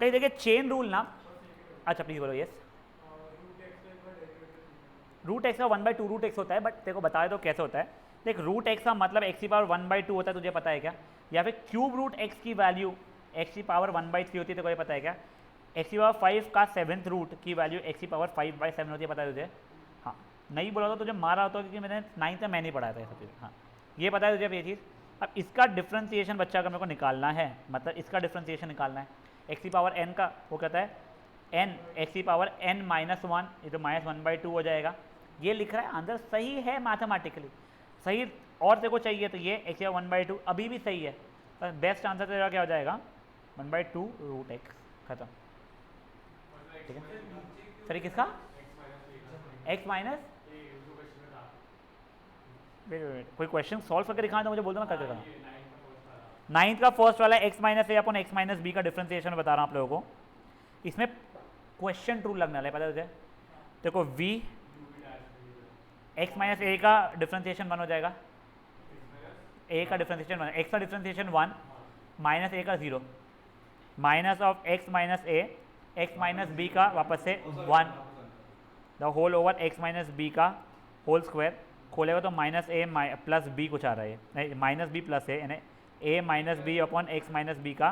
कहीं देखिए chain rule ना, अच्छा प्लीज बोलो। यस, रूट एक्स का 1/2 रूट एक्स होता है, बट तेरे को बताया तो कैसे होता है। देख रूट एक्स का मतलब एक्स की पावर 1/2 होता है, तुझे पता है क्या? या फिर क्यूब रूट एक्स की वैल्यू एक्स की पावर 1/3 होती है, तेरे को ये पता है क्या? एक्स की पावर 5 का 7th रूट की वैल्यू एक्स की पावर 5/7 होती है, पता है तुझे? हाँ, नहीं बोला तो तुझे मारा होता, क्योंकि मैंने 9th में मैं नहीं पढ़ाया था ये सब चीज़। हाँ, ये पता है तुझे ये चीज़। अब इसका डिफ्रेंसिएशन बच्चा अगर मेरे को निकालना है, मतलब इसका डिफ्रेंसिएशन निकालना है, एक्स की पावर n का वो कहता है n एक्स की पावर n-1, ये तो -1/2 हो जाएगा। ये लिख रहा है, आंसर सही है मैथमेटिकली सही। और तेरे को चाहिए तो ये एक्स या 1/2 अभी भी सही है, पर बेस्ट आंसर तेरा क्या हो जाएगा? 1/2 रूट एक्स, खत्म। ठीक है सर, किसका एक्स माइनस, कोई क्वेश्चन सॉल्व करके दिखाना तो मुझे बोल दो, मैं करके दिखाना। 9th का फर्स्ट वाला एक्स माइनस ए अपन एक्स माइनस बी का डिफ्रेंसिएशन बता रहा हूँ आप लोगों को। इसमें क्वेश्चन ट्रू लगने वाला है, पता है तुझे? देखो वी एक्स माइनस ए का डिफ्रेंसिएशन 1 हो जाएगा, ए का डिफ्रेंसिएशन 1, एक्स का डिफ्रेंसिएशन 1 माइनस ए का 0, minus of x minus a x minus B का वापस से 1 the whole over x minus B का होल स्क्वायर। खोलेगा तो माइनस ए प्लस बी कुछ आ रहा है, नहीं माइनस बी प्लस ए, यानी A minus B upon X minus B का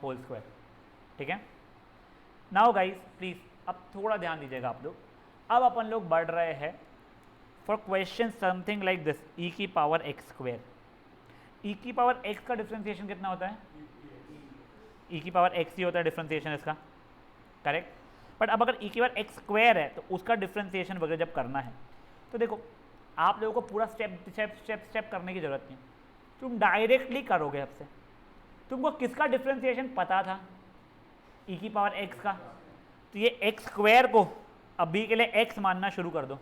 होल स्क्वायर। ठीक है, नाउ गाइस प्लीज अब थोड़ा ध्यान दीजिएगा आप लोग। अब अपन लोग बढ़ रहे हैं for question something like this, E की पावर एक्स स्क्वायर। ई की पावर एक्स का डिफ्रेंसिएशन कितना होता है? ई की पावर एक्स ही होता है डिफ्रेंसिएशन इसका, करेक्ट। बट अब अगर ई की पावर एक्स स्क्वायर है तो उसका डिफ्रेंसिएशन वगैरह जब करना है तो देखो आप लोगों को पूरा स्टेप स्टेप स्टेप स्टेप करने की जरूरत नहीं, तुम डायरेक्टली करोगे। अब से तुमको किसका डिफ्रेंसिएशन पता था? ई की पावर एक्स का। तो ये एक्स स्क्वायर को अभी के लिए एक्स मानना शुरू कर दो,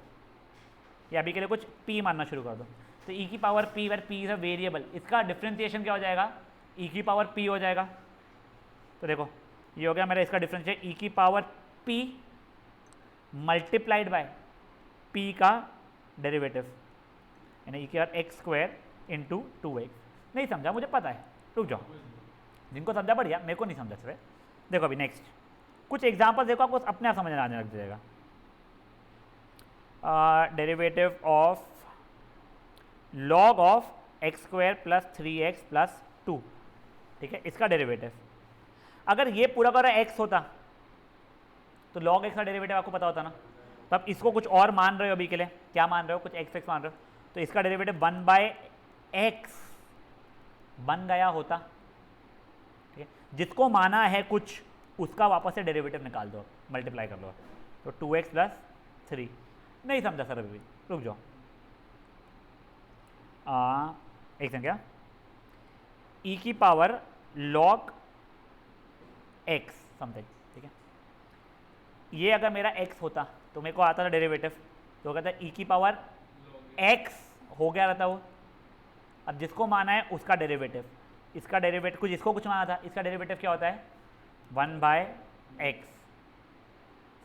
या अभी के लिए कुछ पी मानना शुरू कर दो। तो ई की power p, where p is a variable, इसका डिफ्रेंसिएशन क्या हो जाएगा? ई की पावर पी हो जाएगा। तो देखो ये हो गया मेरा इसका डिफ्रेंशिएशन, ई की power P multiplied by P का डेरिवेटिव, यानी ई की power x square into 2x। नहीं समझा मुझे पता है, रुक जाओ, जिनको समझा बढ़िया, मेरे को नहीं समझा सर। देखो अभी नेक्स्ट कुछ एग्जाम्पल देखो, आपको अपने आप समझ आने लग जाएगा। Derivative of log of x square plus 3x plus 2, ठीक है, इसका डेरिवेटिव। अगर ये पूरा का एक्स होता तो लॉग एक्स का डेरिवेटिव आपको पता होता ना। तो अब इसको कुछ और मान रहे हो अभी के लिए, क्या मान रहे हो? कुछ एक्स एक्स मान रहे हो, तो इसका डेरिवेटिव 1/x बन गया होता। ठीक है, जिसको माना है कुछ उसका वापस से डेरिवेटिव निकाल दो, मल्टीप्लाई कर लो, तो 2x प्लस 3। नहीं समझा सर अभी, रुक जाओ। एक सेकंड, क्या ई की पावर लॉग एक्स समथिंग, ठीक है, ये अगर मेरा x होता तो मेरे को आता था डेरिवेटिव, तो कहता है ई की पावर x हो गया रहता वो। अब जिसको माना है उसका डेरिवेटिव, इसका डेरिवेटिव कुछ इसको कुछ माना था, इसका डेरिवेटिव क्या होता है? 1/x।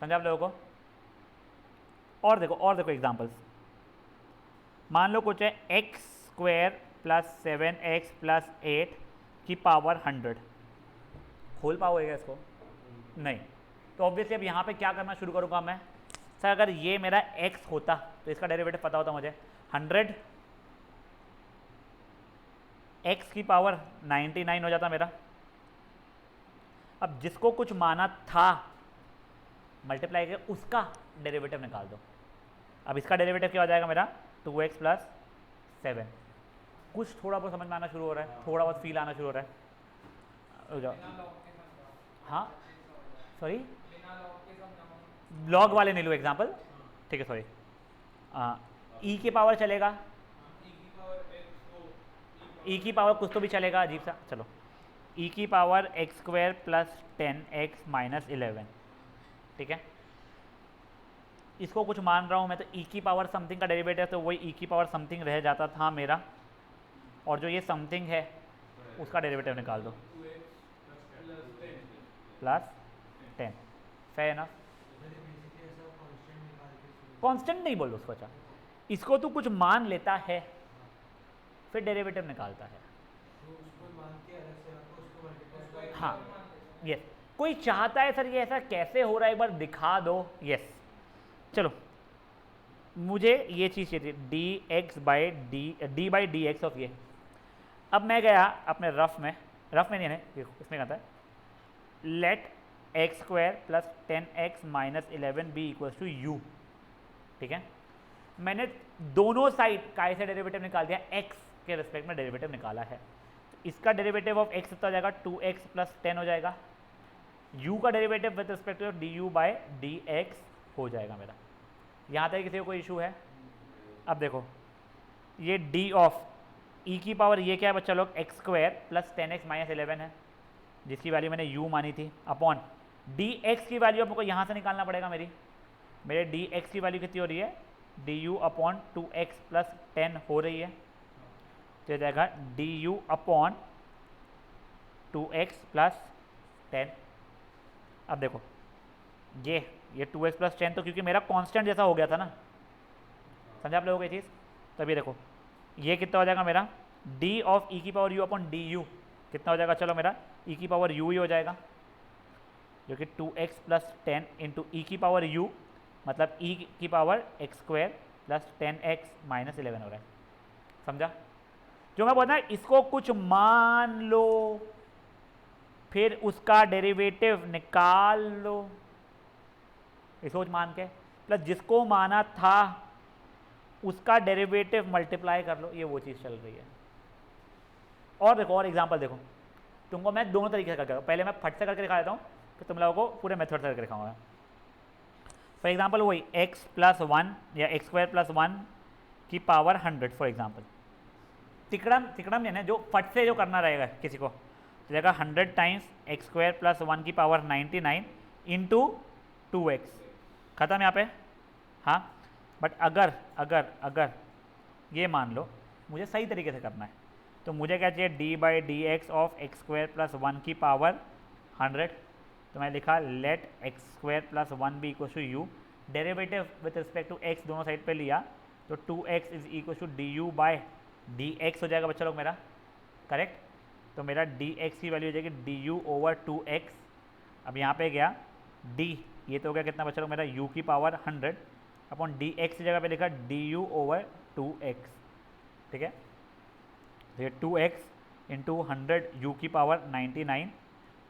समझा आप लोगों को? और देखो एग्जांपल्स। मान लो कुछ है x square plus 7x plus 8 की पावर 100, खोल पाओगे इसको? नहीं। तो ऑब्वियसली अब यहाँ पे क्या करना शुरू करूँगा मैं? सर अगर ये मेरा x होता तो इसका डेरिवेटिव पता होता मुझे, 100 x की पावर 99 हो जाता मेरा। अब जिसको कुछ माना था मल्टीप्लाई करके उसका डेरिवेटिव निकाल दो। अब इसका डेरिवेटिव क्या हो जाएगा मेरा? 2x plus 7। कुछ थोड़ा बहुत समझ में आना शुरू हो रहा है, थोड़ा बहुत फील आना शुरू हो रहा है। हाँ सॉरी, लॉग वाले नहीं लो एग्जाम्पल, ठीक है सॉरी। ई की पावर चलेगा, ई की पावर कुछ तो भी चलेगा अजीब सा, चलो ई की power x square plus 10x minus 11, ठीक है, इसको कुछ मान रहा हूँ मैं, तो ई की पावर समथिंग का डेरिवेटिव तो वही ई की पावर समथिंग रह जाता था मेरा, और जो ये समथिंग है उसका डेरिवेटिव निकाल दो, प्लस 10। फेयर ना? कांस्टेंट नहीं बोल दो उसको। अच्छा, इसको तू कुछ मान लेता है फिर डेरिवेटिव निकालता है। हाँ यस, कोई चाहता है सर ये ऐसा कैसे हो रहा है, एक बार दिखा दो। यस, चलो मुझे ये चीज़ चाहिए थी, D x by D by d x of ये। अब मैं गया अपने रफ में नहीं है, इसमें कहता है let x square plus 10x minus 11b equals to u. ठीक है, मैंने दोनों साइड काय से डेरिवेटिव निकाल दिया, x के रिस्पेक्ट में डेरिवेटिव निकाला है। इसका डेरिवेटिव ऑफ x कितना हो जाएगा, 2x प्लस 10 हो जाएगा। u का derivative with respect to d u by d x हो जाएगा मेरा। यहाँ तक किसी को कोई इशू है? अब देखो ये d ऑफ e की पावर ये क्या है बच्चा लोग, x square plus 10x minus 11 है, जिसकी वैल्यू मैंने u मानी थी, अपॉन dx की वैल्यू आपको यहाँ से निकालना पड़ेगा। मेरे dx की वैल्यू कितनी हो रही है, du अपॉन 2x प्लस 10 हो रही है, तो ये जाएगा du अपॉन 2x प्लस 10। अब देखो ये 2x प्लस 10 तो क्योंकि मेरा कांस्टेंट जैसा हो गया था ना, समझा आप लोगों को ये चीज़। तभी देखो ये कितना हो जाएगा मेरा, d ऑफ e की power u upon D you कितना हो जाएगा, चलो मेरा e की पावर u ही हो जाएगा, जो कि 2x प्लस 10 इंटू ई की पावर u, मतलब e की power x square plus 10x minus 11 हो रहा है। समझा? जो मैं बोलता है इसको कुछ मान लो, फिर उसका डेरिवेटिव निकाल लो, इसको कुछ मान के प्लस जिसको माना था उसका डेरिवेटिव मल्टीप्लाई कर लो, ये वो चीज़ चल रही है। और देखो और एग्जांपल देखो, तुमको मैं दोनों तरीके से करके, पहले मैं फट से करके दिखा देता हूँ, फिर तुम लोगों को पूरे मेथड से करके दिखाऊंगा। फॉर एग्जांपल वही x प्लस 1 या एक्स स्क्वायर प्लस 1 की पावर 100 फॉर एग्जांपल, तिकड़म यानी जो फट से जो करना रहेगा किसी को, तो जाएगा 100 टाइम्स एक्स स्क्वायर प्लस 1 की पावर 99 इंटू 2x, ख़त्म यहाँ पे। हाँ, बट अगर ये मान लो मुझे सही तरीके से करना है, तो मुझे क्या चाहिए, d by d x of x square plus 1 की पावर 100। तो मैं लिखा let x square plus 1 be equal to u, derivative with respect to x दोनों साइड पे लिया, तो 2x is equal to d u by d x हो जाएगा बच्चा लोग मेरा, करेक्ट। तो मेरा dx की वैल्यू हो जाएगी du ओवर 2x। अब यहाँ पे गया d, ये तो हो गया कितना बच्चा लोग मेरा, u की पावर 100 अपॉन dx की जगह पे लिखा du ओवर 2x। ठीक है, तो ये 2x इंटू 100 u की पावर 99,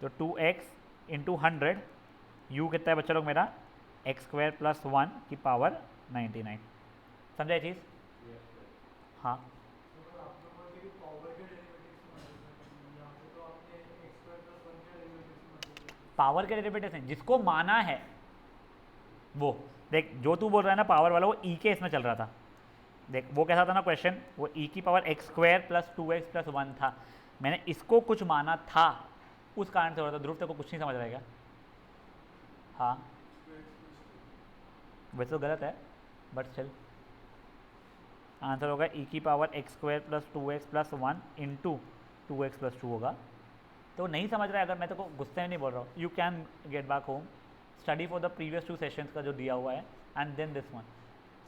तो 2x इंटू 100 u कितना है बच्चा लोग मेरा, एक्स स्क्वायर प्लस 1 की पावर 99। समझा ये चीज़? हाँ, पावर के डेरिवेटिव हैं जिसको माना है वो देख, जो तू बोल रहा है ना पावर वाला, वो ई के इसमें चल रहा था। देख वो कैसा था ना क्वेश्चन, वो ई की power x square plus 2x plus 1 था, मैंने इसको कुछ माना था, उस कारण से हो रहा था। ध्रुव तेरे को कुछ नहीं समझ रहा है क्या? हाँ वैसे तो गलत है, बट चल आंसर होगा ई की power x square plus 2x plus 1 into 2x plus 2 होगा। तो नहीं समझ रहा है, अगर मैं तो को गुस्से में नहीं बोल रहा हूँ, you can get back home, study for the previous 2 sessions का जो दिया हुआ है, एंड देन दिस वन।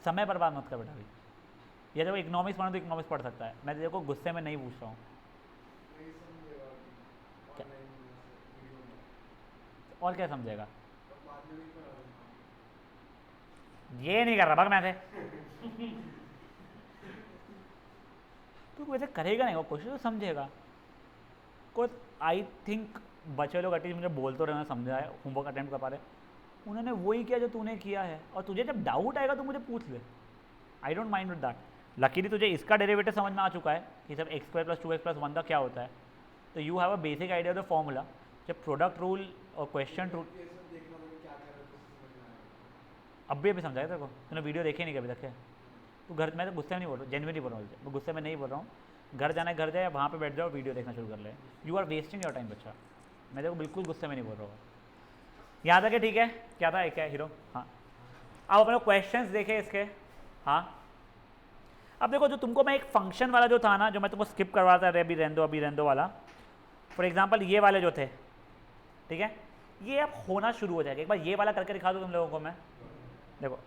समय बर्बाद मत कर बेटा भाई, ये जब इकोनॉमिक्स पढ़ना तो इकोनॉमिक्स पढ़ सकता है, मैं तेरे को गुस्से में नहीं पूछ रहा हूँ। और क्या समझेगा? ये नहीं कर रहा भाग मैं से तो वैसे करेगा नहीं, वो कोशिश तो समझेगा को। आई थिंक बच्चे लोग एटलीस्ट मुझे बोल तो रहे, समझा है, होमवर्क अटेम्प्ट कर पा रहे, उन्होंने वही किया जो तूने किया है, और तुझे जब डाउट आएगा तो मुझे पूछ ले, I don't mind with that. Luckily तुझे इसका डेरिवेटिव समझ में आ चुका है कि सब x square plus 2x plus 1 का क्या होता है, तो you have a basic idea of the formula. जब प्रोडक्ट रूल और क्वेश्चन रूल अभी समझाया तेरे को, तूने वीडियो देखे नहीं कभी तक है? तू घर, मैं तो गुस्से में नहीं बोल रहा हूँ, जेन्युइनली बोल रहा हूँ, मैं गुस्से में नहीं बोल रहा हूँ। घर जाना है घर जाए, वहाँ पे बैठ जाओ, वीडियो देखना शुरू कर ले। You are wasting your time बच्चा, मैं देखो बिल्कुल गुस्से में नहीं बोल रहा हूँ। यहाँ तक है, ठीक है? क्या था, क्या हीरो? हाँ, अब अपने क्वेश्चंस देखे इसके। हाँ, अब देखो जो तुमको मैं एक फंक्शन वाला जो था ना, जो मैं तुमको स्किप करवा था, अभी रेंदो वाला, फॉर एग्जाम्पल ये वाले जो थे, ठीक है, ये अब होना शुरू हो जाएगा। एक बार ये वाला करके दिखा दो तुम लोगों को मैं। देखो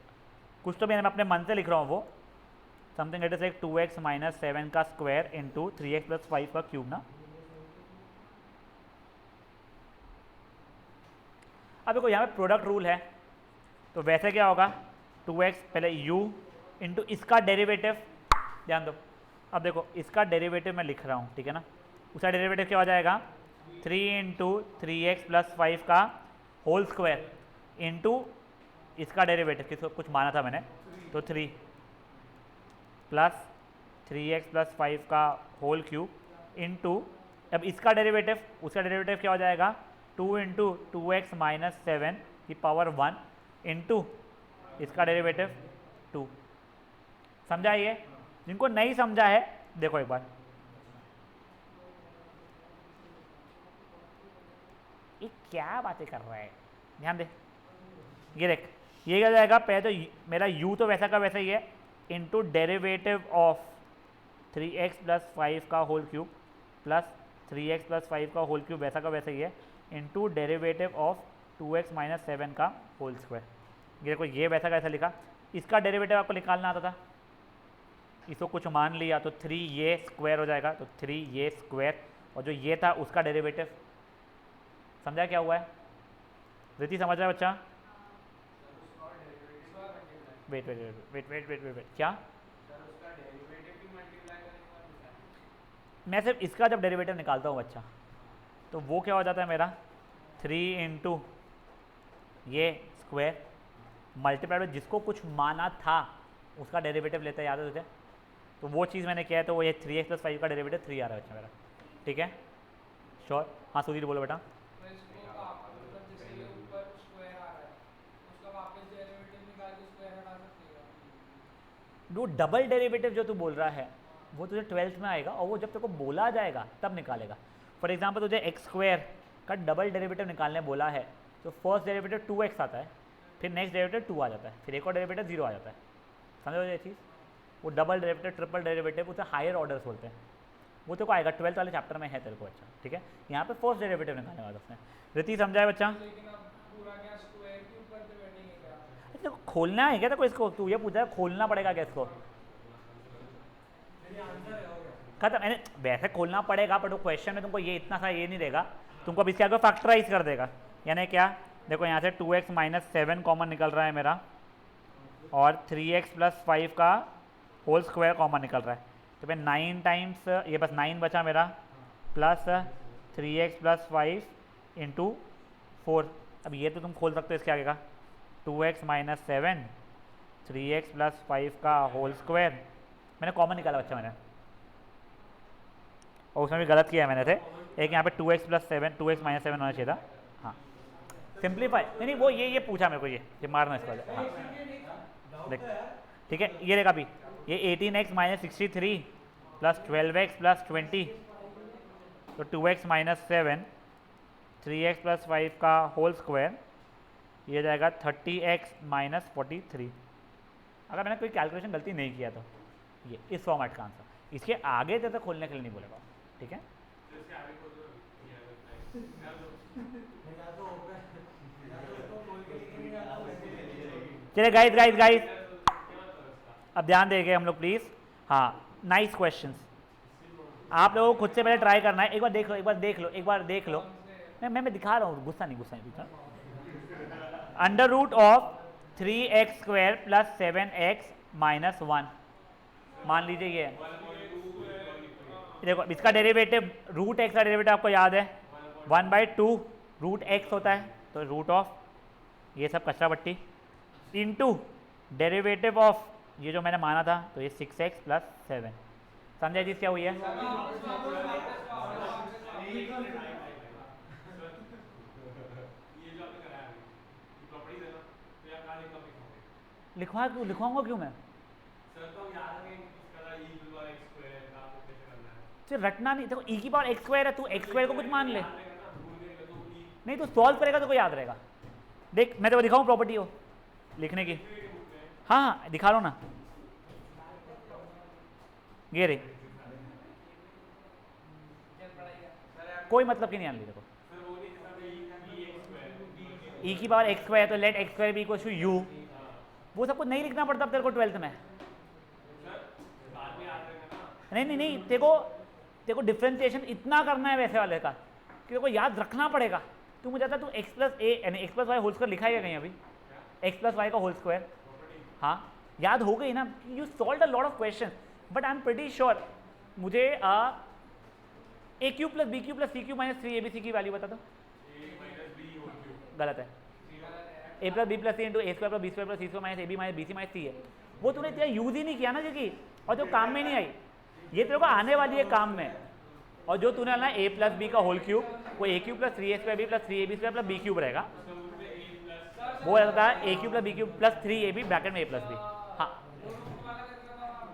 कुछ तो मैं अपने मन से लिख रहा हूँ, वो something it is like 2x minus 7 का स्क्वायर इंटू 3x प्लस 5 का क्यूब ना। अब देखो यहाँ पे प्रोडक्ट रूल है, तो वैसे क्या होगा 2x पहले u इंटू इसका डेरिवेटिव, ध्यान दो। अब देखो इसका डेरिवेटिव मैं लिख रहा हूँ, ठीक है ना, उसका डेरिवेटिव क्या हो जाएगा 3 इंटू 3x प्लस 5 का होल स्क्वायर इंटू इसका डेरिवेटिव किसको कुछ माना था मैंने, तो 3 प्लस 3x प्लस 5 का होल क्यूब इंटू अब इसका डेरिवेटिव, उसका डेरिवेटिव क्या हो जाएगा 2 इंटू 2x माइनस 7 की पावर 1 इंटू इसका डेरिवेटिव 2। समझा? ये जिनको नहीं समझा है देखो एक बार, ये क्या बातें कर रहा है, ध्यान दे। ये देख, ये क्या हो जाएगा, पहले तो मेरा u तो वैसा का वैसा ही है into derivative of 3x plus 5 का whole cube plus 3x plus 5 का होल क्यूब वैसा का वैसा ही है into derivative of 2x minus 7 का होल स्क्वायर। ये देखो ये वैसा का ऐसा लिखा, इसका डेरिवेटिव आपको निकालना आता था, इसको कुछ मान लिया तो 3 ये स्क्वायर हो जाएगा, तो 3 ये स्क्वायर और जो ये था उसका डेरिवेटिव। समझा क्या हुआ है? रिति समझ रहा है बच्चा? Wait wait wait wait wait wait wait wait क्या? मैं सिर्फ इसका जब डेरिवेटिव निकालता हूँ बच्चा, तो वो क्या हो जाता है मेरा 3 इंटू ये स्क्वायर मल्टीप्लाइड में जिसको कुछ माना था उसका डेरिवेटिव लेता है, याद है तुझे? तो वो चीज़ मैंने किया है, तो वो ये 3x प्लस 5 का डेरिवेटिव 3 आ रहा है बच्चा मेरा, ठीक है? श्योर? हाँ सुधीर बोलो बेटा। वो डबल डेरिवेटिव जो तू बोल रहा है वो तुझे 12th में आएगा और वो जब तेरे को बोला जाएगा तब निकालेगा। फॉर एग्जांपल तुझे एक्स स्क्वायर का डबल डेरिवेटिव निकालने बोला है, तो फर्स्ट डेरिवेटिव 2x आता है, फिर नेक्स्ट डेरिवेटिव 2 आ जाता है, फिर एक और डेरिवेटिव 0 आ जाता है। समझो ये चीज़? वो डबल डेरिवेटिव ट्रिपल डेरिवेटिव उसे हायर ऑर्डर्स बोलते हैं, वो तेरे को आएगा 12th वाले चैप्टर में है तेरे को, अच्छा ठीक है? यहाँ पे फर्स्ट डेरिवेटिव निकालने वाला उसने। रिति समझाए बच्चा? तो खोलना है क्या तेरे को इसको? तू ये पूछा है खोलना पड़ेगा क्या इसको? खत्म। यानी वैसे खोलना पड़ेगा पर तो क्वेश्चन में तुमको ये इतना सा ये नहीं देगा, तुमको अब इसके आगे फैक्टराइज कर देगा। यानी क्या? देखो यहाँ से 2x माइनस 7 कॉमन निकल रहा है मेरा और 3x प्लस 5 का होल स्क्वायर कॉमन निकल रहा है, तो फिर 9 टाइम्स ये बस 9 बचा मेरा प्लस 3x प्लस 5 इंटू 4। अब ये तो तुम खोल सकते हो इसके आगे का 2x माइनस 7 3x प्लस 5 का होल स्क्वायर, मैंने कॉमन निकाला बच्चा मैंने, और उसमें भी गलत किया है मैंने थे। एक यहाँ पे 2x प्लस 7 2x माइनस 7 होना चाहिए था। हाँ सिंप्लीफाई नहीं वो ये पूछा मेरे को, ये मारना इसका। हाँ देख ठीक है, ये देखा अभी ये 18x minus 63 plus 12x plus 20, तो 2x माइनस 7 3x प्लस 5 का होल स्क्वायर, ये जाएगा 30x माइनस 43। अगर मैंने कोई कैलकुलेशन गलती नहीं किया तो ये इस फॉर्मेट का आंसर। इसके आगे जैसे खोलने के लिए नहीं बोलेगा, ठीक है? चलिए गाइस गाइस गाइस अब ध्यान देंगे हम लोग प्लीज। हाँ नाइस क्वेश्चंस, आप लोगों को खुद से पहले ट्राई करना है। एक बार देख लो एक बार देख लो एक बार देख लो, मैं दिखा रहा हूँ, गुस्सा नहीं। Under root of 3x square plus 7x minus 1, मान लीजिए ये देखो इसका डेरिवेटिव रूट x का डेरिवेटिव आपको याद है 1/2 रूट x होता है, तो रूट ऑफ ये सब कचरा पट्टी इंटू डेरिवेटिव ऑफ ये जो मैंने माना था, तो ये 6x प्लस 7। समझा चीज क्या हुई है? लिखवाऊंगा क्यों मैं? सिर्फ रटना नहीं, देखो e की पावर x स्क्वायर है, तू x स्क्वायर को कुछ मान ले, नहीं तो सॉल्व करेगा तो को याद रहेगा। देख मैं तो दिखाऊं प्रॉपर्टी हो लिखने की, हाँ दिखा लो ना, ये रे कोई मतलब की नहीं आन ली। देखो e की पावर x स्क्वायर, तो let x square be equal to u, वो सब कुछ नहीं लिखना पड़ता तेरे को 12th में। नहीं तेरे को डिफरेंशिएशन इतना करना है वैसे वाले का कि तेरे को याद रखना पड़ेगा। तू मुझे बता, तू एक्स प्लस ए यानी X plus Y whole square लिखा है क्या कहीं अभी? एक्स प्लस वाई का होल स्क्वायर, हाँ याद हो गई ना? You solve a lot of question, but I am pretty sure मुझे A cube plus B cube plus C cube minus 3 ABC की वैल्यू बता दो। गलत है। A plus B plus C into A square plus B square plus C square minus A B minus B C minus C है। वो तूने इतना use ही नहीं किया ना, क्योंकि और जो काम में नहीं आई, ये तेरे को आने वाली है काम में। और जो तूने ना ए प्लस बी का होल क्यूब, वो A cube plus 3a square B plus 3ab square plus B cube रहेगा, वो रहता है A cube plus B cube plus 3ab bracket में ए प्लस बी। हाँ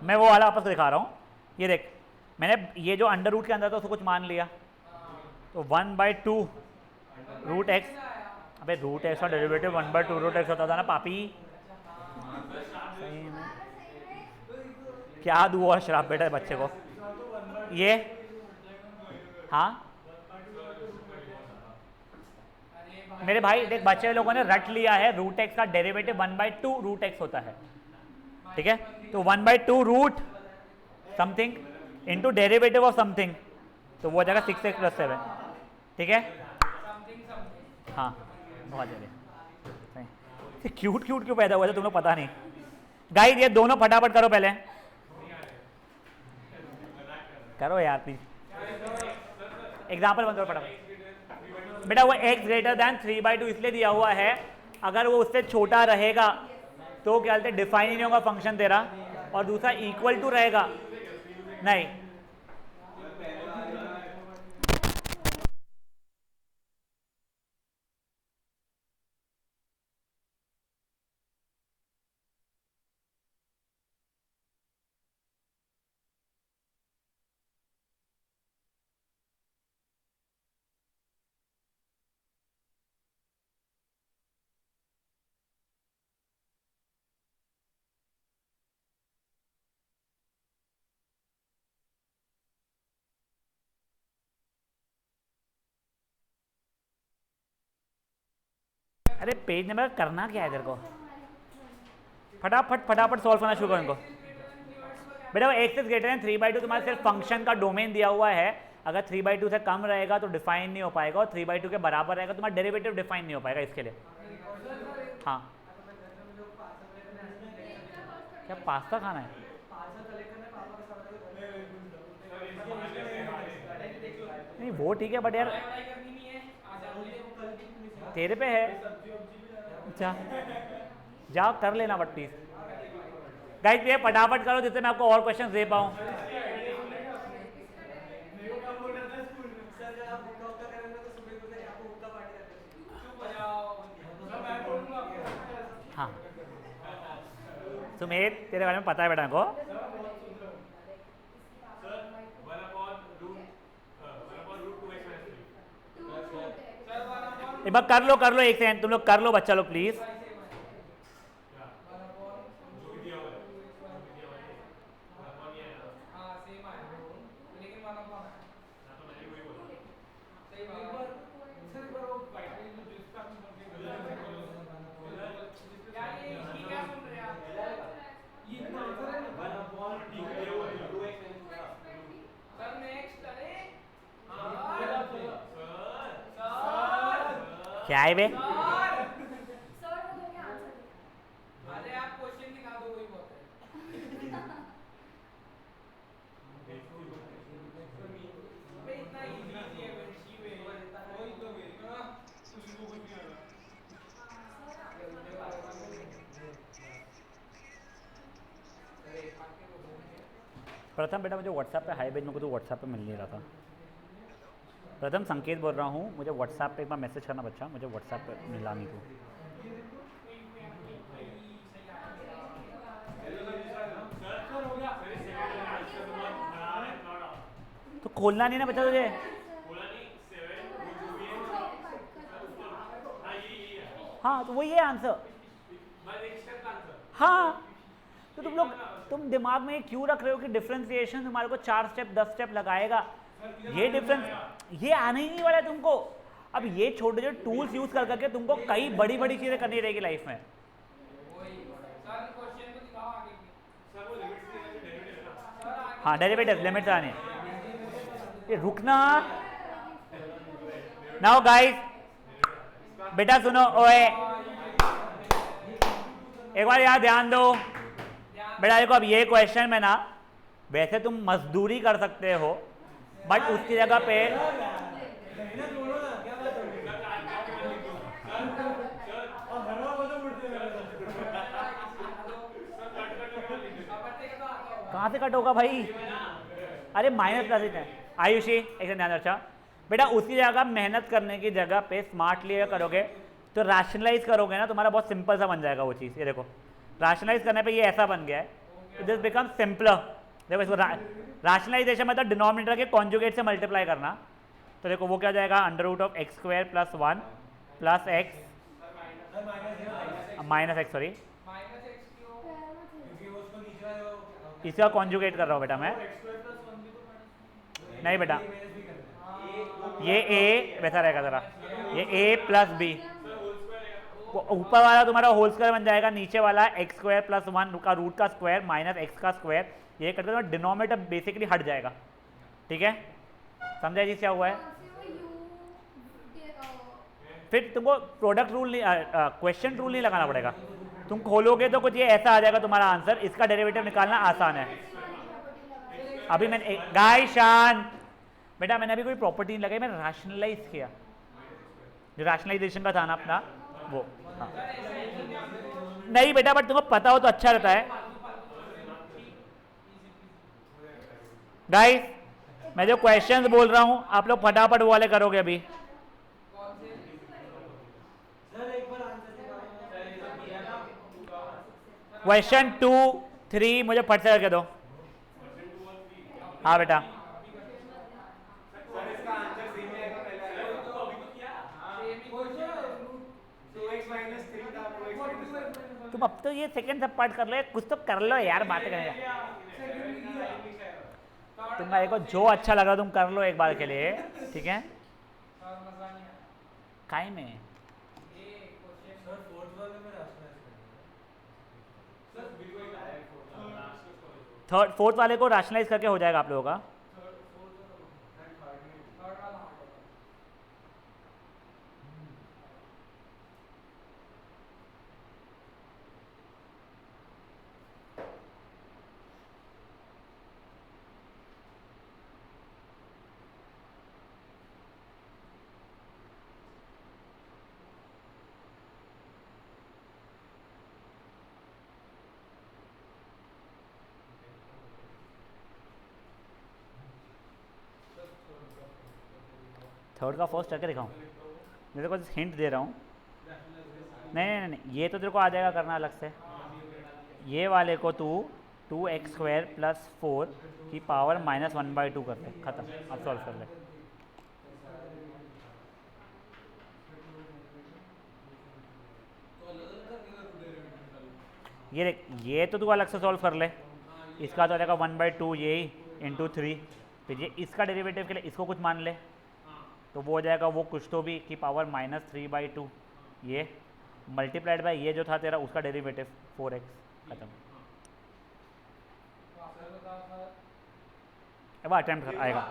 मैं वो वाला आपस दिखा रहा हूँ। ये देख, मैंने ये जो अंडर रूट के अंदर था उसको कुछ मान लिया, तो 1/2 रूट एक्स, अबे रूट एक्स का डेरिवेटिव 1/2 रूट एक्स होता था ना पापी। सही में क्या दूँ और शराब बेटा बच्चे को ये। हाँ मेरे भाई देख, बच्चे लोगों ने रट लिया है रूट एक्स का डेरिवेटिव 1/2 रूट एक्स होता है, ठीक है? तो 1/2 root something into derivative of something, तो वो हो जाएगा 6x + 7, ठीक है? हाँ बहुत जगह क्यूट क्यूट क्यों पैदा हुआ था तुम लोग पता नहीं। गाइस ये दोनों फटाफट करो, पहले करो यार प्लीज। एग्जाम्पल बंद करो फटाफट। बेटा वो x ग्रेटर दैन 3/2 इसलिए दिया हुआ है, अगर वो उससे छोटा रहेगा तो क्या बोलते हैं डिफाइन ही नहीं होगा फंक्शन तेरा, और दूसरा इक्वल टू रहेगा नहीं। अरे पेज नंबर करना क्या है तेरे को? फटाफट फटाफट सॉल्व करना शुरू करो इनको। बेटा वो x ग्रेटर देन 3/2 तुम्हारा सिर्फ फंक्शन का डोमेन दिया हुआ है, अगर 3/2 से कम रहेगा तो डिफाइन नहीं हो पाएगा, और 3/2 के बराबर रहेगा तुम्हारा डेरिवेटिव डिफाइन नहीं हो पाएगा इसके लिए। हाँ क्या पास्ता खाना है? नहीं वो ठीक है, बट यार तेरे पे है। अच्छा जाओ कर लेना बट प्लीज। गाइस ये फटाफट करो जिससे मैं आपको और क्वेश्चन दे पाऊँ। हाँ सुमेर तेरे बारे में पता है बेटा को। एक बार कर लो एक सेकंड, तुम लोग कर लो बच्चा लोग प्लीज। क्या है बे? प्रथम बेटा मुझे व्हाट्सएप पे हाई भेज, मेरे को तो व्हाट्सएप पे मिल नहीं रहा था। प्रथम संकेत बोल रहा हूँ, मुझे व्हाट्सएप पे एक बार मैसेज करना बच्चा, मुझे व्हाट्सएप पे मिला नहीं तो खोलना नहीं ना बच्चा तुझे। हाँ तो वही है आंसर। हाँ तो तुम लोग तुम दिमाग में क्यों रख रहे हो कि डिफरेंशिएशन तुम्हारे को 4 स्टेप 10 स्टेप लगाएगा? ये डिफरेंस ये आने ही नहीं वाला है तुमको। अब ये छोटे छोटे टूल्स यूज कर करके तुमको कई बड़ी बड़ी चीजें करनी रहेगी लाइफ में। हाँ डेरिवेटिव लिमिट्स आने, ये रुकना। नाउ गाइस बेटा सुनो ओए, एक बार यहाँ ध्यान दो बेटा। देखो अब ये क्वेश्चन में ना, वैसे तुम मजदूरी कर सकते हो बट उसकी जगह पे कहाँ से कट होगा भाई? अरे माइनस का है। आयुषी एक ध्यान रखा बेटा, उसी जगह मेहनत करने की जगह पे स्मार्टली करोगे तो रैशनलाइज करोगे ना, तुम्हारा बहुत सिंपल सा बन जाएगा वो चीज़। ये देखो रैशनलाइज करने पे ये ऐसा बन गया है, दिस बिकम सिंपलर। देखो इसको रैशनलाइजेशन मतलब डिनोमिनेटर के कॉन्जुगेट से मल्टीप्लाई करना। तो देखो वो क्या जाएगा, under root of x square plus 1 plus x minus x, sorry इसका कॉन्जुगेट कर रहा हूँ बेटा मैं। नहीं बेटा ये ए वैसा रहेगा ज़रा, ये ए प्लस बी, ऊपर वाला तुम्हारा होल स्क्वायर बन जाएगा, नीचे वाला एक्स स्क्वायर प्लस 1 का रूट का स्क्वायर माइनस एक्स का स्क्वायर। ये करके तुम्हारा डिनोमिनेटर बेसिकली हट जाएगा। ठीक है, समझा जी क्या हुआ है? फिर तुमको प्रोडक्ट रूल नहीं, क्वेश्चन रूल नहीं लगाना पड़ेगा। तुम खोलोगे तो कुछ ये ऐसा आ जाएगा तुम्हारा आंसर, इसका डेरिवेटिव निकालना आसान है। अभी मैंने गाय शान बेटा, मैंने अभी कोई प्रॉपर्टी नहीं लगाई, मैंने रैशनलाइज किया, जो रैशनलाइजेशन का था ना अपना वो। हाँ नहीं बेटा, बट तुमको पता हो तो अच्छा रहता है। गाइस मैं जो क्वेश्चंस बोल रहा हूं आप लोग फटाफट वो वाले करोगे अभी। क्वेश्चन 2, 3 मुझे फट से करके दो। हाँ बेटा तुम अब तो ये सेकंड सब पार्ट कर लो, कुछ तो कर लो यार, बातें करेंगे। तुम देखो जो अच्छा लगा तुम कर लो एक बार के लिए, ठीक है? काय में थर्ड फोर्थ वाले को रैशनलाइज करके हो जाएगा आप लोगों का। थर्ड का फर्स्ट करके दिखाऊं? मैं तेरे को हिंट दे रहा हूँ। नहीं नहीं नहीं, ये तो तेरे को आ जाएगा करना अलग से। ये वाले को तू 2x स्क्वायर प्लस 4 की पावर माइनस 1/2 कर ले, खत्म, अब सॉल्व कर ले। ये देख, ये तो तू अलग से सॉल्व कर ले। इसका तो आ जाएगा 1/2 ये इंटू 3, फिर ये इसका डेरिवेटिव के लिए इसको कुछ मान ले तो वो हो जाएगा वो कुछ तो भी की पावर माइनस 3/2, ये मल्टीप्लाइड बाय ये जो था तेरा उसका डेरिवेटिव 4x, खत्म। अब अटेम्प्ट कर आएगा।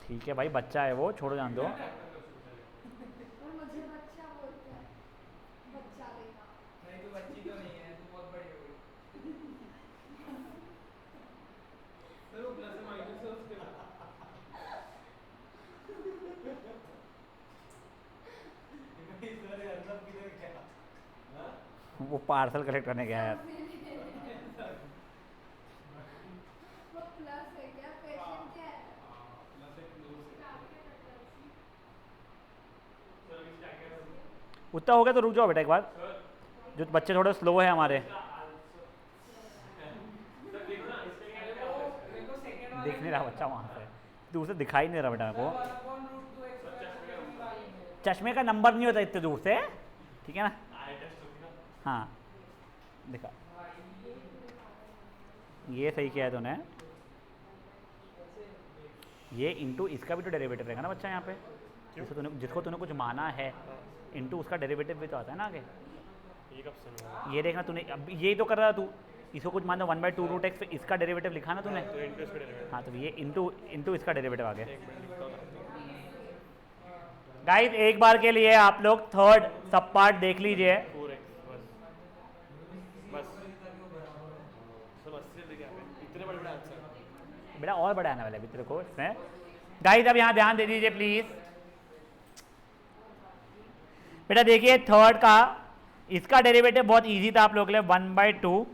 ठीक है भाई, बच्चा है वो, छोड़ो जान दो। वो पार्सल कलेक्ट करने गया है। उतना हो गया तो रुक जाओ बेटा एक बार, जो बच्चे थोड़े स्लो है हमारे। दिख नहीं रहा बच्चा वहाँ से, दूर से दिखाई नहीं रहा बेटा को। चश्मे का नंबर नहीं होता इतने दूर से, ठीक है ना? हाँ दिखा, ये सही किया है तूने। ये इंटू इसका भी तो डेरिवेटिव रहेगा ना बच्चा यहाँ पे, जिसको तूने कुछ माना है, इंटू उसका डेरिवेटिव भी तो आता है ना आगे। ये देखना तूने, अब यही तो कर रहा तू, इसको कुछ मान दो 1/2 रूट एक्स, इसका डेरिवेटिव लिखा ना तूने। हाँ तो ये इंटू इसका डेरिवेटिव आ गया। गाइस एक बार के लिए आप लोग थर्ड सब पार्ट देख लीजिए। 4x बस सब 80 लेके आ गए, इतने बड़े बड़े आंसर। बेटा और बड़ा आने वाला है अभी तेरे को इसमें। गाइस अब यहाँ ध्यान दे दीजिए प्लीज। बेटा देखिए थर्ड का इसका डेरिवेटिव बहुत इजी था आप लोगों के लिए, 1/2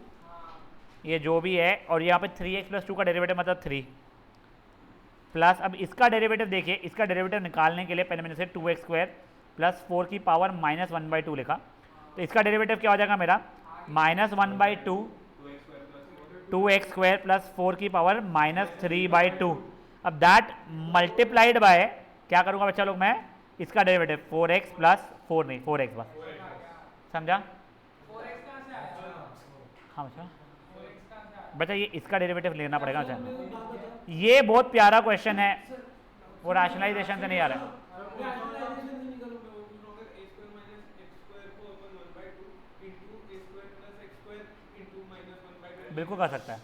ये जो भी है, और यहाँ पे 3x + 2 का डेरिवेटिव मतलब 3 प्लस। अब इसका डेरिवेटिव देखिए, इसका डेरिवेटिव निकालने के लिए पहले मैंने से 2x² + 4 की पावर -1/2 लिखा। तो इसका डेरिवेटिव क्या हो जाएगा मेरा -1/2 2x² + 4 की पावर -3/2। अब दैट मल्टीप्लाइड बाय क्या करूंगा बच्चा लोग मैं, इसका डेरिवेटिव 4x + 4 नहीं 4x बस, समझा? हाँ बच्चा बच्चा ये इसका डेरिवेटिव लेना पड़ेगा बच्चा। ये बहुत प्यारा क्वेश्चन है, वो रैशनलाइजेशन से नहीं आ रहा है। बिल्कुल कर सकता है।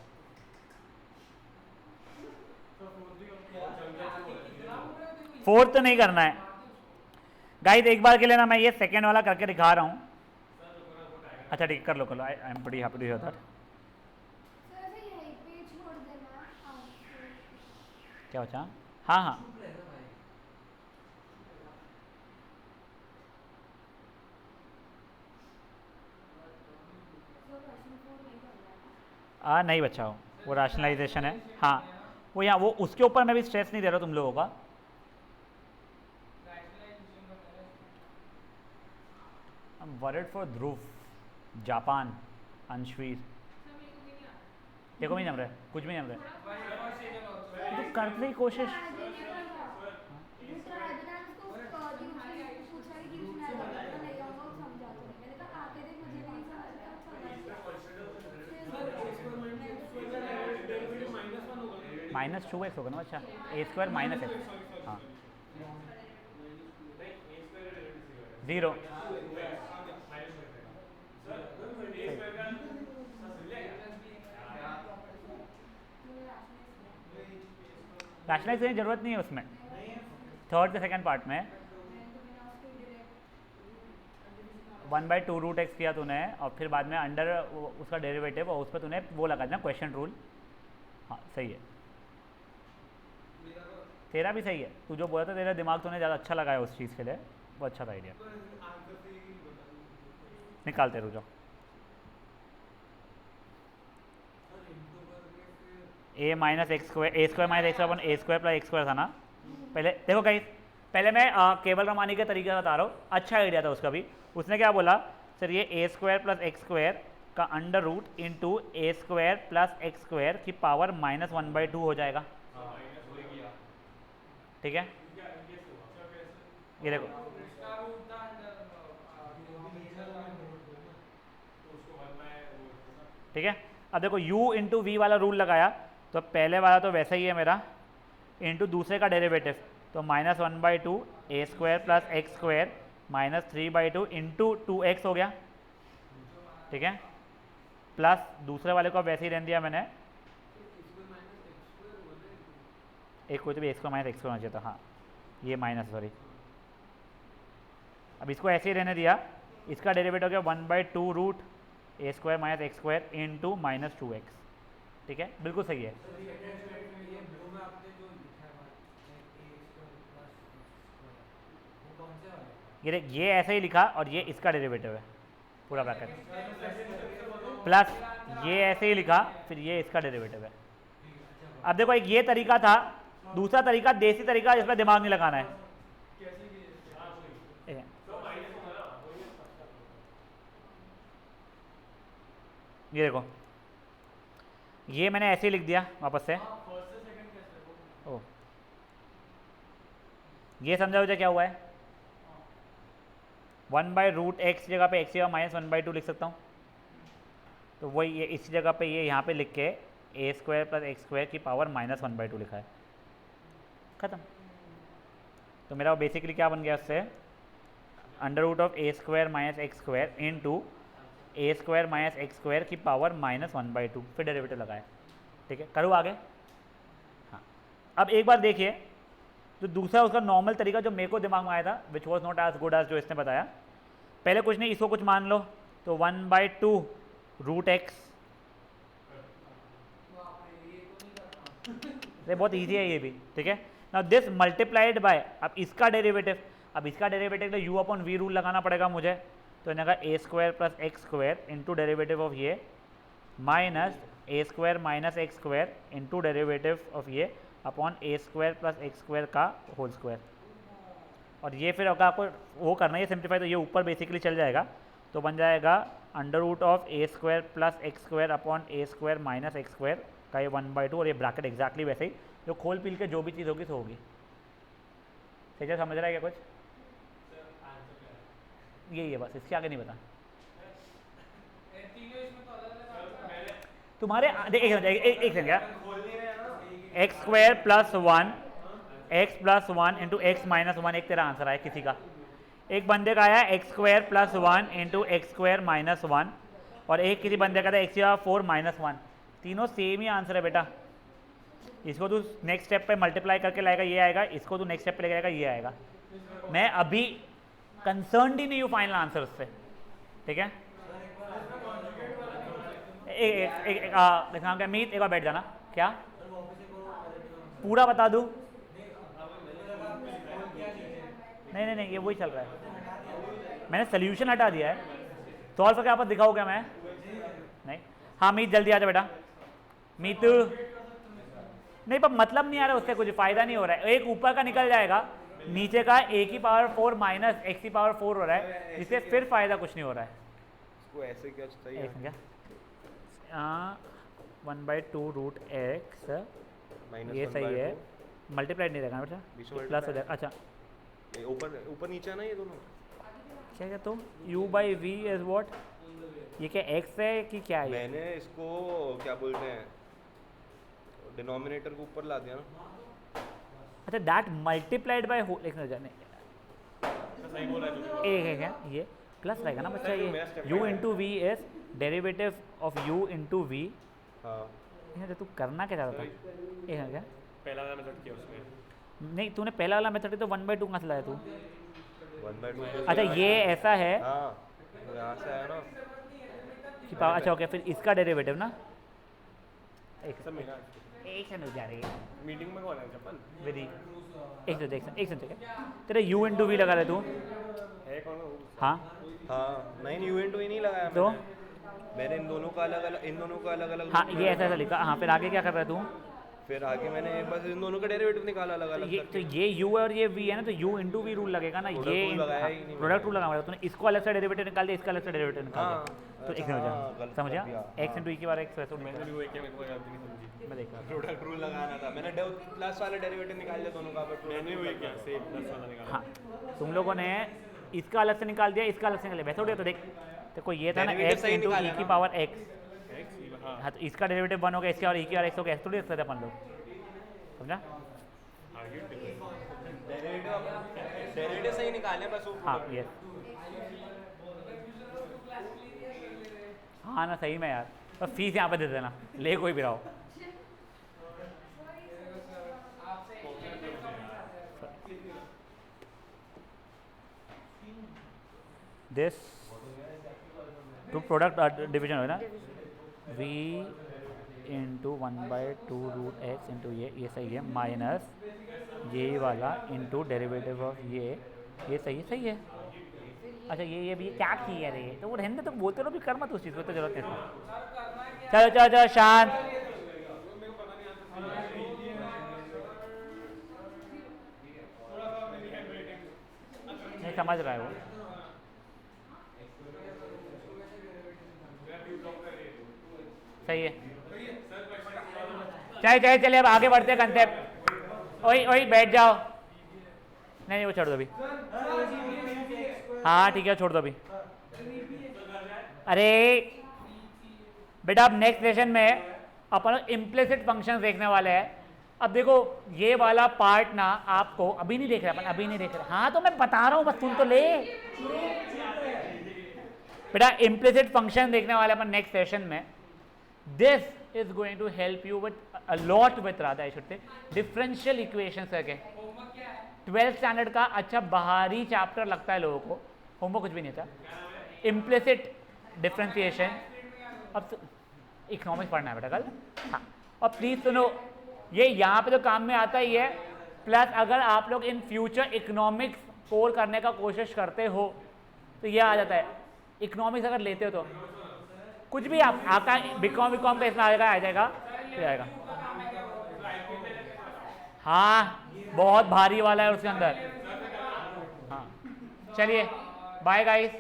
फोर्थ नहीं करना है गाइस, एक बार के लिए ना मैं ये सेकेंड वाला करके दिखा रहा हूँ। अच्छा ठीक कर लो कर लो, I am pretty happy to hear that. क्या बचा? हाँ हाँ नहीं बचा वो रैशनलाइजेशन है। हाँ वो यहाँ वो उसके ऊपर मैं भी स्ट्रेस नहीं दे रहा तुम लोगों का। वर्ड फॉर ध्रुव, जापान, अंशवीर, देखो नहीं जम रहा है, कुछ भी नहीं जम रहा है, तो करने की कोशिश। -2x होगा ना अच्छा, a² -x, हाँ 0। रैशनलाइज करने की जरूरत नहीं है उसमें, थर्ड के सेकंड पार्ट में 1/2 √x किया तूने, और फिर बाद में अंडर उसका डेरिवेटिव और उस पर तूने वो लगा देना क्वेश्चन रूल। हाँ सही है, तेरा भी सही है, तू जो बोला था तेरा दिमाग तूने ज़्यादा अच्छा लगाया उस चीज़ के लिए, वो अच्छा था आइडिया। निकालते रुक जाओ। a - x² a² - x² a² + x² था ना। पहले देखो गाइस, पहले मैं केवल रमानी के तरीके से बता रहा हूँ, अच्छा आइडिया था उसका भी। उसने क्या बोला सर, ये a² + x² का under root into a² + x² की पावर -1/2 हो जाएगा। ठीक है, ये देखो ठीक है। अब देखो u इंटू वी वाला रूल लगाया, तो पहले वाला तो वैसा ही है मेरा, इंटू दूसरे का डेरिवेटिव, तो -1/2 a² + x² -3/2 इंटू 2x हो गया। ठीक है, प्लस दूसरे वाले को वैसे ही रहने दिया मैंने, एक कोई तो भी x² - x² होना चाहिए था, हाँ ये माइनस, सॉरी। अब इसको ऐसे ही रहने दिया, इसका डेरिवेटिव हो गया 1/2 root a² - x² into -2x। ठीक है, बिल्कुल सही है। ये देख, ये ऐसे ही लिखा और ये इसका डेरिवेटिव है पूरा ब्रैकेट, प्लस ये ऐसे ही लिखा, फिर ये इसका डेरिवेटिव है। अब देखो एक ये तरीका था, दूसरा तरीका देसी तरीका जिसमें दिमाग नहीं लगाना है। ये देखो, ये मैंने ऐसे ही लिख दिया वापस से। ओ ये समझा मुझे क्या हुआ है, 1/√x जगह पे x जगह -1/2 लिख सकता हूँ, तो वही ये इस जगह पे ये यहाँ पे लिख के a² + x² की पावर -1/2 लिखा है, खत्म। तो मेरा बेसिकली क्या बन गया उससे, under root of a² - x² into a² - x² की पावर -1/2, फिर डेरिवेटिव लगाए। ठीक है, करूँ आगे? हाँ अब एक बार देखिए, जो दूसरा उसका नॉर्मल तरीका जो मेरे को दिमाग में आया था, which was not as good as जो इसने बताया, पहले कुछ नहीं, इसको कुछ मान लो, तो 1/2 रूट एक्स, ये बहुत ईजी है ये भी, ठीक है। नाउ दिस मल्टीप्लाइड बाय, अब इसका डेरिवेटिव, अब इसका derivative u upon v rule लगाना पड़ेगा मुझे, तो इन्हें कहा a² plus x square into derivative of ये minus a² minus x square into derivative of ये upon a² plus x square का होल स्क्वायर। और ये फिर अगर आपको वो करना है सिंप्लीफाई, तो ये ऊपर बेसिकली चल जाएगा, तो बन जाएगा under root of a² plus x square upon a² minus x square का ये 1/2, और ये ब्रैकेट एग्जैक्टली वैसे ही जो खोल पील के जो भी चीज़ होगी सो होगी। सही समझ रहा है क्या कुछ? यही है बस, इसके आगे नहीं बता। तुम्हारे एक सेकंड यार, x² plus 1 x plus 1 into x minus 1 एक तेरा आंसर आया किसी का, एक बंदे का आया x² plus 1 into x² minus 1, और एक किसी बंदे का था x⁴ माइनस 1, तीनों सेम ही आंसर है बेटा। इसको तू नेक्स्ट स्टेप पे मल्टीप्लाई करके लाएगा ये आएगा, इसको तू नेक्स्ट स्टेप पे लेके आएगा ये आएगा। मैं अभी कंसर्न्ड ही नहीं हूँ फाइनल आंसर से, ठीक है। मीत एक बार बैठ जाना, क्या पूरा बता दूँ? नहीं ये वही चल रहा है, मैंने सोल्यूशन हटा दिया है, सॉल्व करके आप दिखाओ क्या मैं? नहीं, हाँ मीत जल्दी आ जा बेटा। मीत नहीं, पर मतलब नहीं आ रहा उससे, कुछ फायदा नहीं हो रहा है। एक ऊपर का निकल जाएगा, नीचे का a⁴ माइनस x⁴ हो रहा है, इससे फिर फायदा कुछ नहीं हो रहा है। इसको ऐसे क्या चाहिए? क्या 1/2 रूट एक्स, ये सही है, मल्टीप्लाइड नहीं रहेगा बेटा, प्लस हो जाएगा। अच्छा ऊपर नीचे ना ये दोनों क्या तो u/v इज व्हाट, ये क्या x है कि क्या है? मैंने इसको क्या बोलते हैं डिनोमिनेटर को ऊपर ला दिया ना। अच्छा दैट मल्टीप्लाइड बाय होल, एक जाने सही बोला एक है क्या, ये प्लस रहेगा ना बच्चा, ये u into v is derivative of u into v. हाँ तू करना क्या चाहता था? एक है क्या पहला वाला मेथड किया उसमें? नहीं तूने पहला वाला मेथड तो 1/2 कहाँ से लाया तू? 1/2। अच्छा ये ऐसा है, हाँ यहाँ से आया ना कि अच्छा ओके, फिर इसका डेरिवेटिव ना, एक सब मेरा सेकंड हो जा रही है मीटिंग में कौन है चप्पल विधि, एक सेकंड तेरे u इंटू वी लगा रहे तू? है कौन? हाँ नहीं u इंटू नहीं लगाया तो मैंने इन दोनों का अलग अलग हाँ ये ऐसा लिखा। हाँ फिर आगे क्या कर रहा है तू? फिर आगे मैंने बस इन दोनों का डेरिवेटिव निकाला अलग अलग। तो ये u है और ये v है ना, तो u इंटू वी रूल लगेगा ना, ये प्रोडक्ट रूल लगाया तूने, इसको अलग से डेरिवेटिव निकाल दिया, इसका अलग से डेरिवेटिव निकाल दिया, तो एक हो समझ गया, x इंटू e की बार x वैसे मैंने भी वही किया, मेरे को याद नहीं समझी। मैं देखा प्रोडक्ट रूल लगाना था, मैंने प्लस वाला डेरिवेटिव निकाल दिया दोनों का, मैंने वही किया सेम प्लस वाला निकाला। हाँ तुम लोगों ने इसका अलग से निकाल दिया, इसका अलग से निकाल दिया, वैसे तो देख देखो ये था ना x इंटू e की पावर x, हाँ तो इसका डेरिवेटिव 1 हो गया, इसके और e की और x हो गया, थोड़ी लिख सकते अपन लोग, समझा? डेरिवेटिव सही निकाले बस वो। हाँ ये हाँ ना सही में यार, बस फीस यहाँ पे दे देना, ले कोई भी रहो। दिस टू प्रोडक्ट डिवीजन हो ना, v into 1/2 root x into ये सही है, माइनस ये वाला इंटू डेरिवेटिव ऑफ ये सही है। अच्छा ये भी क्या किया रे, तो वो रहने तो बोलते रहो, भी कर मत उस चीज़ को, तो जरूरत नहीं। चलो शांत, नहीं समझ रहा है वो। सही है, चले अब आगे बढ़ते हैं कंसेप्ट। वही बैठ जाओ, नहीं वो छोड़ दो अभी, हाँ ठीक है छोड़ दो अभी। अरे बेटा अब नेक्स्ट सेशन में अपन इम्प्लिसिट फंक्शंस देखने वाले हैं। अब देखो ये वाला पार्ट ना आपको अभी नहीं देख रहे, अपन अभी नहीं देख रहे। हाँ तो मैं बता रहा हूँ, बस सुन तो ले बेटा। इम्प्लिसिट फंक्शन देखने वाले अपन नेक्स्ट सेशन में। This is going to help you with a lot with rather I should say differential equations again। 12th standard का अच्छा बाहरी चैप्टर लगता है लोगों को, होमवर्क कुछ भी नहीं था, इम्प्लिसिट डिफ्रेंसिएशन। अब इकोनॉमिक्स पढ़ना है बेटा कल, हाँ। और प्लीज़ सुनो, ये यहाँ पे तो काम में आता ही है, प्लस अगर आप लोग इन फ्यूचर इकोनॉमिक्स कोर करने का कोशिश करते हो तो ये आ जाता है, इकोनॉमिक्स अगर लेते हो तो कुछ भी आप आपका बीकॉम का इसमें आ जाएगा। हाँ बहुत भारी वाला है उसके अंदर। हाँ चलिए बाय गाइस।